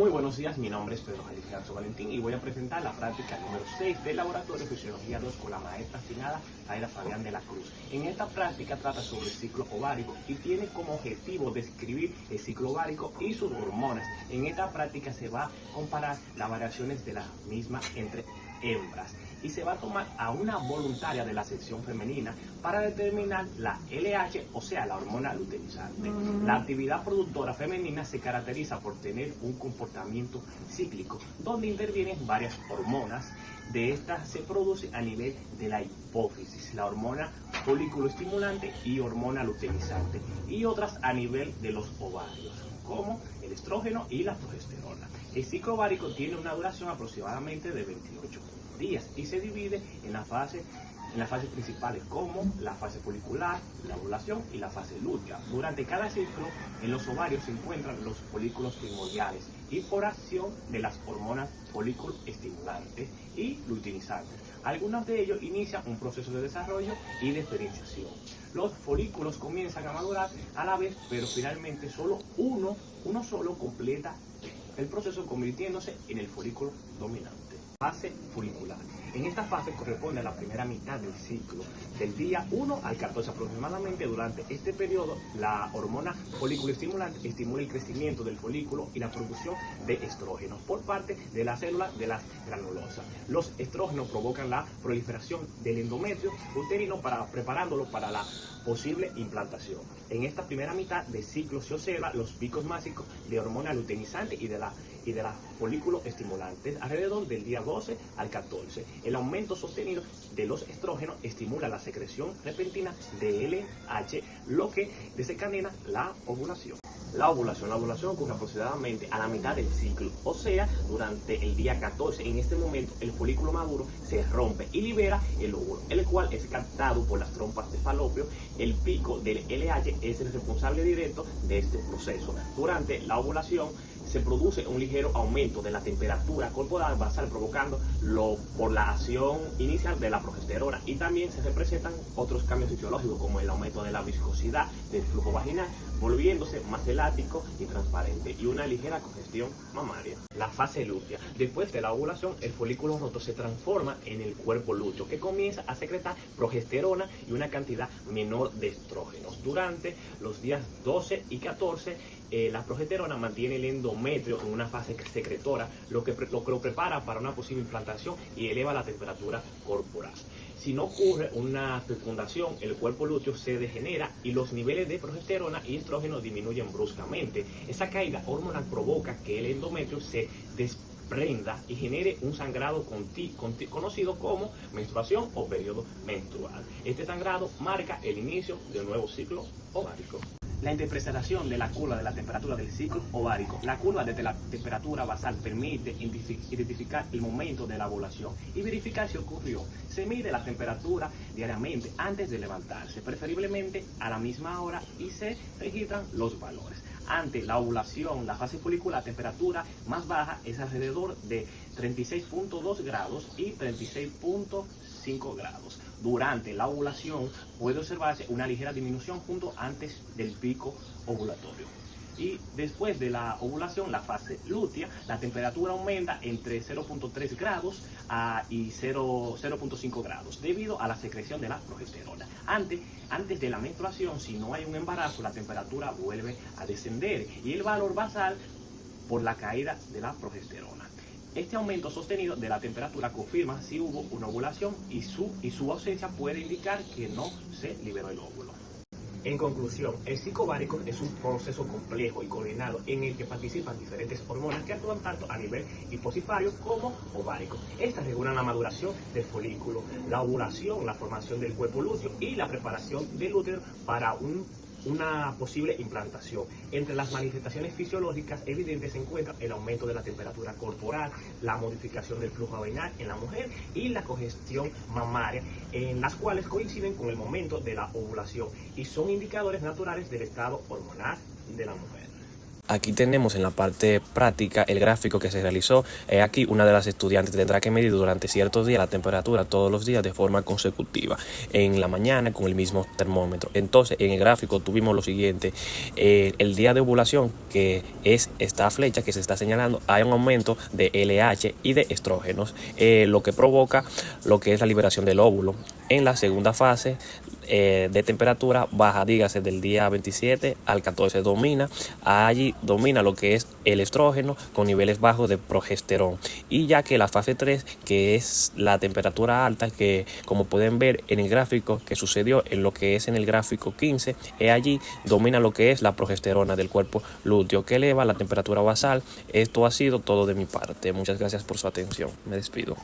Muy buenos días, mi nombre es Pedro Felipe Valentín y voy a presentar la práctica número 6 del Laboratorio de Fisiología 2 con la maestra asignada Aida Fabián de la Cruz. En esta práctica trata sobre el ciclo ovárico y tiene como objetivo describir el ciclo ovárico y sus hormonas. En esta práctica se va a comparar las variaciones de la misma entre hembras y se va a tomar a una voluntaria de la sección femenina para determinar la LH, o sea, la hormona luteinizante. La actividad productora femenina se caracteriza por tener un comportamiento cíclico, donde intervienen varias hormonas. De estas se produce a nivel de la hipófisis, la hormona folículo estimulante y hormona luteinizante, y otras a nivel de los ovarios, como el estrógeno y la progesterona. El ciclo ovárico tiene una duración aproximadamente de 28 días y se divide en las fases principales, como la fase folicular, la ovulación y la fase lútea. Durante cada ciclo en los ovarios se encuentran los folículos primordiales y por acción de las hormonas folículo estimulantes y luteinizantes. Algunos de ellos inician un proceso de desarrollo y diferenciación. Los folículos comienzan a madurar a la vez, pero finalmente solo uno solo completa el proceso, convirtiéndose en el folículo dominante. Fase folicular. En esta fase corresponde a la primera mitad del ciclo, del día 1 al 14 aproximadamente. Durante este periodo, la hormona folículo estimulante estimula el crecimiento del folículo y la producción de estrógenos por parte de las células de las granulosas. Los estrógenos provocan la proliferación del endometrio uterino preparándolo para la posible implantación. En esta primera mitad del ciclo se observan los picos máximos de hormona luteinizante y de la folículo estimulante alrededor del día 12 al 14. El aumento sostenido de los estrógenos estimula la secreción repentina de LH, lo que desencadena la ovulación. La ovulación ocurre aproximadamente a la mitad del ciclo, o sea, durante el día 14. En este momento el folículo maduro se rompe y libera el óvulo, el cual es captado por las trompas de falopio. El pico del LH es el responsable directo de este proceso. Durante la ovulación se produce un ligero aumento de la temperatura corporal basal provocando por la acción inicial de la progesterona, y también se representan otros cambios fisiológicos como el aumento de la viscosidad del flujo vaginal, volviéndose más elástico y transparente, y una ligera congestión mamaria. La fase lútea. Después de la ovulación, el folículo roto se transforma en el cuerpo lúteo, que comienza a secretar progesterona y una cantidad menor de estrógenos. Durante los días 12 y 14, la progesterona mantiene el endometrio en una fase secretora, lo que lo prepara para una posible implantación y eleva la temperatura corporal. Si no ocurre una fecundación, el cuerpo lúteo se degenera y los niveles de progesterona y estrógeno disminuyen bruscamente. Esa caída hormonal provoca que el endometrio se desprenda y genere un sangrado conocido como menstruación o periodo menstrual. Este sangrado marca el inicio de un nuevo ciclo ovárico. La interpretación de la curva de la temperatura del ciclo ovárico. La curva de la temperatura basal permite identificar el momento de la ovulación y verificar si ocurrió. Se mide la temperatura diariamente antes de levantarse, preferiblemente a la misma hora, y se registran los valores. Ante la ovulación, la fase folicular, la temperatura más baja es alrededor de 36.2 grados y 36.5 grados. Durante la ovulación puede observarse una ligera disminución justo antes del pico ovulatorio. Y después de la ovulación, la fase lútea, la temperatura aumenta entre 0.3 grados y 0.5 grados debido a la secreción de la progesterona. Antes de la menstruación, si no hay un embarazo, la temperatura vuelve a descender y el valor basal por la caída de la progesterona. Este aumento sostenido de la temperatura confirma si hubo una ovulación y su ausencia puede indicar que no se liberó el óvulo. En conclusión, el ciclo ovárico es un proceso complejo y coordinado en el que participan diferentes hormonas que actúan tanto a nivel hipocifario como ovárico. Estas regulan la maduración del folículo, la ovulación, la formación del cuerpo lúteo y la preparación del útero para una posible implantación. Entre las manifestaciones fisiológicas evidentes se encuentra el aumento de la temperatura corporal, la modificación del flujo vaginal en la mujer y la congestión mamaria, en las cuales coinciden con el momento de la ovulación y son indicadores naturales del estado hormonal de la mujer. Aquí tenemos en la parte práctica el gráfico que se realizó. Aquí una de las estudiantes tendrá que medir durante ciertos días la temperatura todos los días de forma consecutiva, en la mañana con el mismo termómetro. Entonces en el gráfico tuvimos lo siguiente: el día de ovulación, que es esta flecha que se está señalando, hay un aumento de LH y de estrógenos, lo que provoca lo que es la liberación del óvulo. En la segunda fase de temperatura baja, dígase del día 27 al 14, allí domina lo que es el estrógeno con niveles bajos de progesterona. Y ya que la fase 3, que es la temperatura alta, que como pueden ver en el gráfico que sucedió en lo que es en el gráfico 15, allí domina lo que es la progesterona del cuerpo lúteo, que eleva la temperatura basal. Esto ha sido todo de mi parte. Muchas gracias por su atención. Me despido.